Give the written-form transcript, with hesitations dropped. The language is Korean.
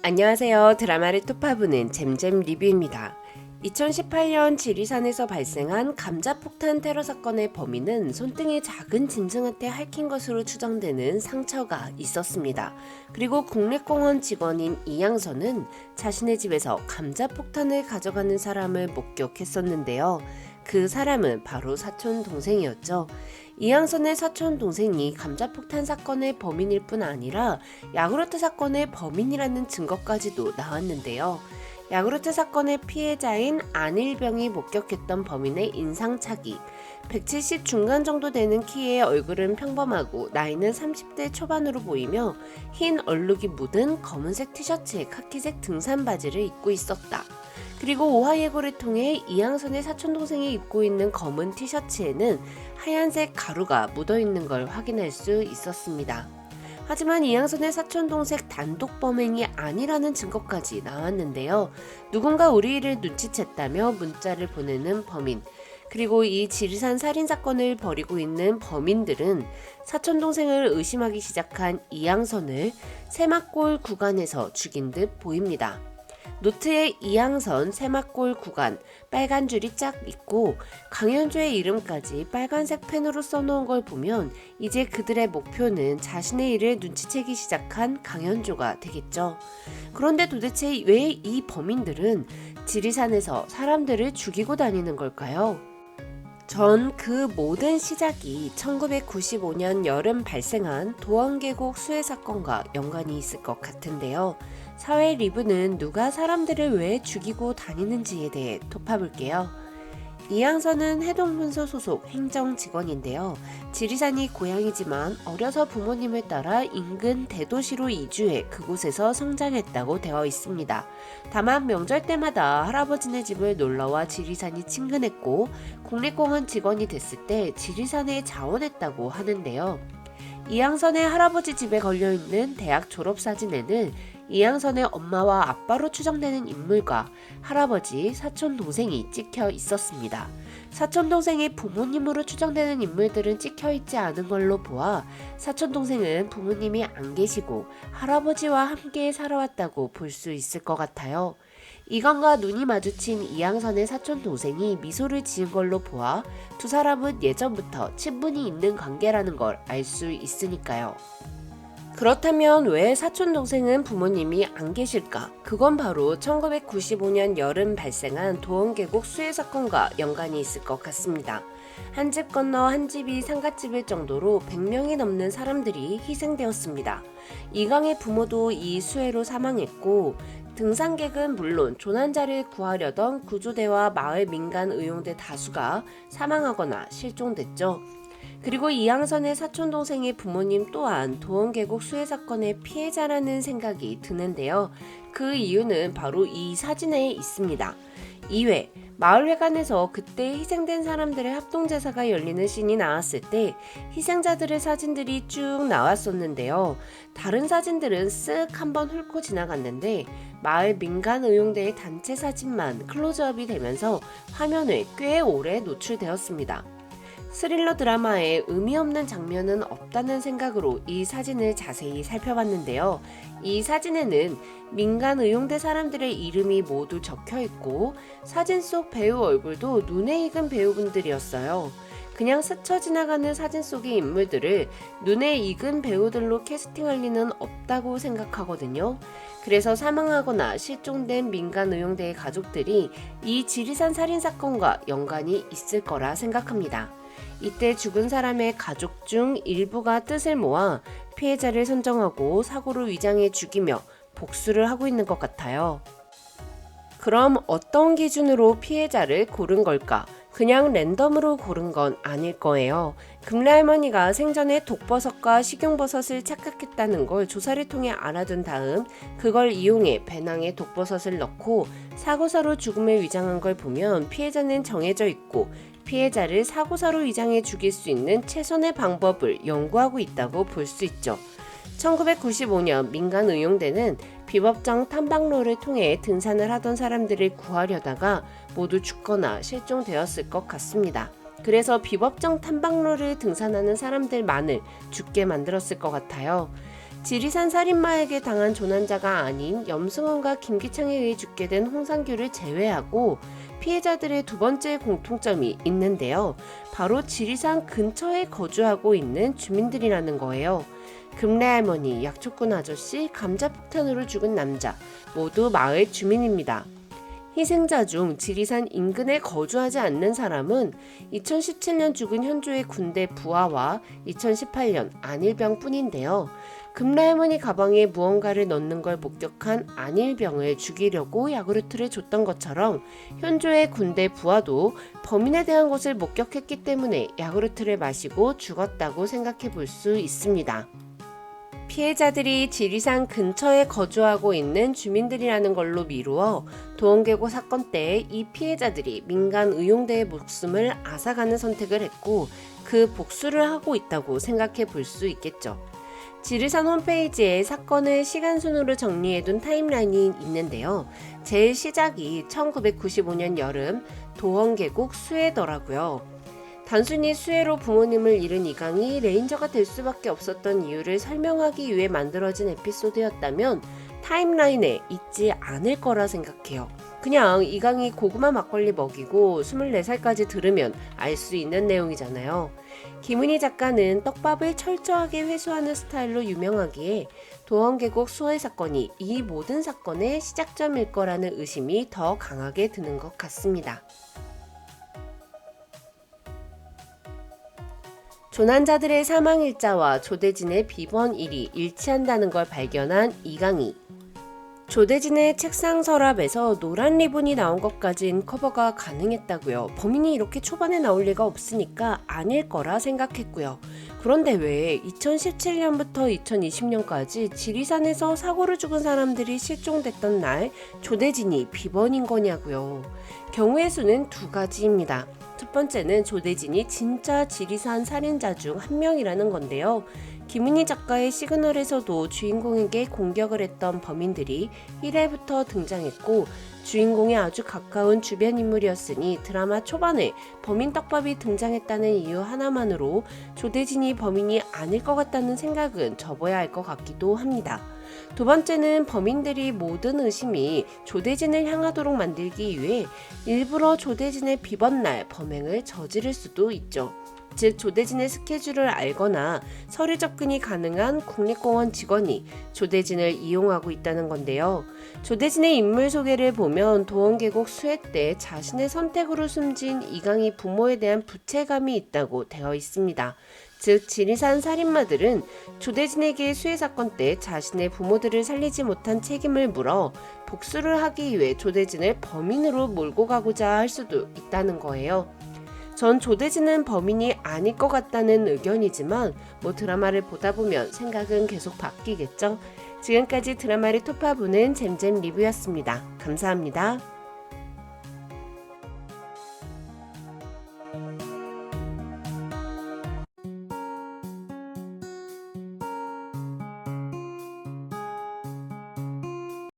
안녕하세요. 드라마를 톱파보는 잼잼 리뷰입니다. 2018년 지리산에서 발생한 감자폭탄 테러 사건의 범인은 손등에 작은 짐승한테 핥힌 것으로 추정되는 상처가 있었습니다. 그리고 국립공원 직원인 이양선은 자신의 집에서 감자폭탄을 가져가는 사람을 목격했었는데요. 그 사람은 바로 사촌 동생이었죠. 이양선의 사촌 동생이 감자폭탄 사건의 범인일 뿐 아니라 야구르트 사건의 범인이라는 증거까지도 나왔는데요. 야구르트 사건의 피해자인 안일병이 목격했던 범인의 인상착의, 170 중간 정도 되는 키에 얼굴은 평범하고 나이는 30대 초반으로 보이며 흰 얼룩이 묻은 검은색 티셔츠에 카키색 등산 바지를 입고 있었다. 그리고 오하이에고를 통해 이양선의 사촌동생이 입고 있는 검은 티셔츠에는 하얀색 가루가 묻어있는 걸 확인할 수 있었습니다. 하지만 이양선의 사촌동생 단독 범행이 아니라는 증거까지 나왔는데요. 누군가 우리 일을 눈치챘다며 문자를 보내는 범인, 그리고 이 지리산 살인사건을 벌이고 있는 범인들은 사촌동생을 의심하기 시작한 이양선을 새막골 구간에서 죽인 듯 보입니다. 노트에 이양선 새막골 구간 빨간 줄이 쫙 있고 강현조의 이름까지 빨간색 펜으로 써놓은 걸 보면 이제 그들의 목표는 자신의 일을 눈치채기 시작한 강현조가 되겠죠. 그런데 도대체 왜 이 범인들은 지리산에서 사람들을 죽이고 다니는 걸까요? 전 그 모든 시작이 1995년 여름 발생한 도원계곡 수해 사건과 연관이 있을 것 같은데요. 사회 리뷰는 누가 사람들을 왜 죽이고 다니는지에 대해 톱파볼게요. 이양선은 해동문서 소속 행정직원인데요. 지리산이 고향이지만 어려서 부모님을 따라 인근 대도시로 이주해 그곳에서 성장했다고 되어 있습니다. 다만 명절 때마다 할아버지네 집을 놀러와 지리산이 친근했고 국립공원 직원이 됐을 때 지리산에 자원했다고 하는데요. 이양선의 할아버지 집에 걸려있는 대학 졸업사진에는 이양선의 엄마와 아빠로 추정되는 인물과 할아버지, 사촌 동생이 찍혀 있었습니다. 사촌 동생이 부모님으로 추정되는 인물들은 찍혀 있지 않은 걸로 보아 사촌 동생은 부모님이 안 계시고 할아버지와 함께 살아왔다고 볼 수 있을 것 같아요. 이건과 눈이 마주친 이양선의 사촌 동생이 미소를 지은 걸로 보아 두 사람은 예전부터 친분이 있는 관계라는 걸 알 수 있으니까요. 그렇다면 왜 사촌동생은 부모님이 안 계실까? 그건 바로 1995년 여름 발생한 도원계곡 수해 사건과 연관이 있을 것 같습니다. 한 집 건너 한 집이 상갓집일 정도로 100명이 넘는 사람들이 희생되었습니다. 이강의 부모도 이 수해로 사망했고 등산객은 물론 조난자를 구하려던 구조대와 마을 민간 의용대 다수가 사망하거나 실종됐죠. 그리고 이양선의 사촌동생의 부모님 또한 도원계곡 수해 사건의 피해자라는 생각이 드는데요. 그 이유는 바로 이 사진에 있습니다. 2회 마을회관에서 그때 희생된 사람들의 합동제사가 열리는 씬이 나왔을 때 희생자들의 사진들이 쭉 나왔었는데요. 다른 사진들은 쓱 한번 훑고 지나갔는데 마을 민간의용대의 단체 사진만 클로즈업이 되면서 화면에 꽤 오래 노출되었습니다. 스릴러 드라마에 의미 없는 장면은 없다는 생각으로 이 사진을 자세히 살펴봤는데요. 이 사진에는 민간 의용대 사람들의 이름이 모두 적혀 있고 사진 속 배우 얼굴도 눈에 익은 배우분들이었어요. 그냥 스쳐 지나가는 사진 속의 인물들을 눈에 익은 배우들로 캐스팅할 리는 없다고 생각하거든요. 그래서 사망하거나 실종된 민간 의용대의 가족들이 이 지리산 살인사건과 연관이 있을 거라 생각합니다. 이때 죽은 사람의 가족 중 일부가 뜻을 모아 피해자를 선정하고 사고로 위장해 죽이며 복수를 하고 있는 것 같아요. 그럼 어떤 기준으로 피해자를 고른 걸까? 그냥 랜덤으로 고른 건 아닐 거예요. 금래 할머니가 생전에 독버섯과 식용버섯을 착각했다는 걸 조사를 통해 알아둔 다음 그걸 이용해 배낭에 독버섯을 넣고 사고사로 죽음을 위장한 걸 보면 피해자는 정해져 있고 피해자를 사고사로 위장해 죽일 수 있는 최선의 방법을 연구하고 있다고 볼 수 있죠. 1995년 민간의용대는 비법정 탐방로를 통해 등산을 하던 사람들을 구하려다가 모두 죽거나 실종되었을 것 같습니다. 그래서 비법정 탐방로를 등산하는 사람들만을 죽게 만들었을 것 같아요. 지리산 살인마에게 당한 조난자가 아닌 염승원과 김기창에 의해 죽게 된 홍상규를 제외하고 피해자들의 두 번째 공통점이 있는데요. 바로 지리산 근처에 거주하고 있는 주민들이라는 거예요. 금레할머니, 약초꾼 아저씨, 감자폭탄으로 죽은 남자 모두 마을 주민입니다. 희생자 중 지리산 인근에 거주하지 않는 사람은 2017년 죽은 현조의 군대 부하와 2018년 안일병 뿐인데요. 금라할머니 가방에 무언가를 넣는 걸 목격한 안일병을 죽이려고 야구르트를 줬던 것처럼 현조의 군대 부하도 범인에 대한 것을 목격했기 때문에 야구르트를 마시고 죽었다고 생각해 볼 수 있습니다. 피해자들이 지리산 근처에 거주하고 있는 주민들이라는 걸로 미루어 도원계곡 사건 때 이 피해자들이 민간 의용대의 목숨을 앗아가는 선택을 했고 그 복수를 하고 있다고 생각해 볼 수 있겠죠. 지리산 홈페이지에 사건을 시간순으로 정리해둔 타임라인이 있는데요. 제일 시작이 1995년 여름 도원계곡 수해더라고요. 단순히 수해로 부모님을 잃은 이강이 레인저가 될 수밖에 없었던 이유를 설명하기 위해 만들어진 에피소드였다면 타임라인에 있지 않을 거라 생각해요. 그냥 이강이 고구마 막걸리 먹이고 24살까지 들으면 알 수 있는 내용이잖아요. 김은희 작가는 떡밥을 철저하게 회수하는 스타일로 유명하기에 도원계곡 수해 사건이 이 모든 사건의 시작점일 거라는 의심이 더 강하게 드는 것 같습니다. 조난자들의 사망일자와 조대진의 비번일이 일치한다는 걸 발견한 이강희. 조대진의 책상 서랍에서 노란 리본이 나온 것까진 커버가 가능했다고요. 범인이 이렇게 초반에 나올 리가 없으니까 아닐 거라 생각했고요. 그런데 왜 2017년부터 2020년까지 지리산에서 사고로 죽은 사람들이 실종됐던 날 조대진이 비번인 거냐고요. 경우의 수는 두 가지입니다. 첫 번째는 조대진이 진짜 지리산 살인자 중 한 명이라는 건데요. 김은희 작가의 시그널에서도 주인공에게 공격을 했던 범인들이 1회부터 등장했고 주인공에 아주 가까운 주변 인물이었으니 드라마 초반에 범인 떡밥이 등장했다는 이유 하나만으로 조대진이 범인이 아닐 것 같다는 생각은 접어야 할 것 같기도 합니다. 두 번째는 범인들이 모든 의심이 조대진을 향하도록 만들기 위해 일부러 조대진의 비번날 범행을 저지를 수도 있죠. 즉 조대진의 스케줄을 알거나 서류 접근이 가능한 국립공원 직원이 조대진을 이용하고 있다는 건데요. 조대진의 인물 소개를 보면 도원계곡 수해 때 자신의 선택으로 숨진 이강희 부모에 대한 부채감이 있다고 되어 있습니다. 즉 지리산 살인마들은 조대진에게 수해 사건 때 자신의 부모들을 살리지 못한 책임을 물어 복수를 하기 위해 조대진을 범인으로 몰고 가고자 할 수도 있다는 거예요. 전 조대진은 범인이 아닐 것 같다는 의견이지만 드라마를 보다 보면 생각은 계속 바뀌겠죠. 지금까지 드라마를 토파보는 잼잼 리뷰였습니다. 감사합니다.